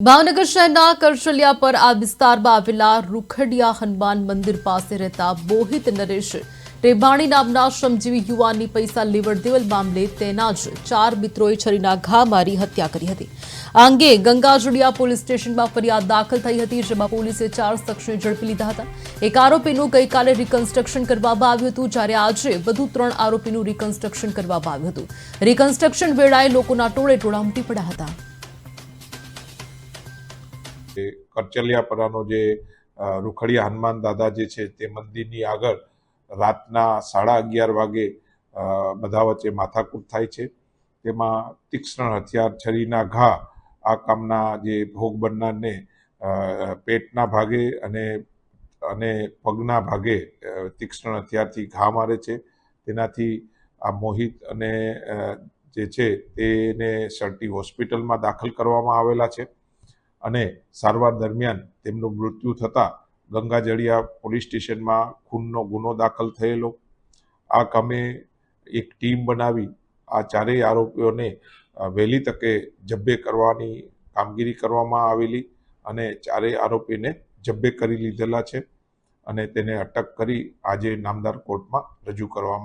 ભાવનગર શહેરના કરચલિયા પર આ વિસ્તારમાં આવેલા રૂખડિયા હનુમાન મંદિર પાસે રહેતા બોહિત નરેશ રેબાણી નામના શ્રમજીવી યુવાનની પૈસા લેવડ દેવડ મામલે તેના જ 4 મિત્રોએ છરીના ઘા મારી હત્યા કરી હતી। આ અંગે ગંગાજળિયા પોલીસ સ્ટેશનમાં ફરિયાદ દાખલ થઈ હતી, જેમાં પોલીસે 4 શખ્સોને ઝડપી લીધા હતા। એક આરોપીનું ગઈકાલે રિકન્સ્ટ્રક્શન કરવામાં આવ્યું હતું, જ્યારે આજે વધુ 3 આરોપીનું રિકન્સ્ટ્રક્શન કરવામાં આવ્યું હતું। રિકન્સ્ટ્રક્શન વેળાએ લોકોના ટોળે ટોળા ઉમટી પડ્યા હતા। કરચલિયાપરાનો જે રૂખડિયા હનુમાન દાદા જે છે તે મંદિરની આગળ રાતના 11:30 વાગે બધા વચ્ચે માથાકૂટ થાય છે। તેમાં તીક્ષ્ણ હથિયાર છરીના ઘા આ કામના જે ભોગ બનનારને પેટના ભાગે અને પગના ભાગે તીક્ષ્ણ હથિયારથી ઘા મારે છે। તેનાથી આ મોહિત અને જે છે તેને સર્ટી હોસ્પિટલમાં દાખલ કરવામાં આવેલા છે અને સારવાર દરમિયાન તેમનું મૃત્યુ થતાં ગંગાજળિયા પોલીસ સ્ટેશનમાં ખૂનનો ગુનો દાખલ થયેલો। આ કામે એક ટીમ બનાવી આ ચારેય આરોપીઓને વહેલી તકે જબ્બે કરવાની કામગીરી કરવામાં આવેલી અને ચારેય આરોપીને જબ્બે કરી લીધેલા છે અને તેને અટક કરી આજે નામદાર કોર્ટમાં રજૂ કરવામાં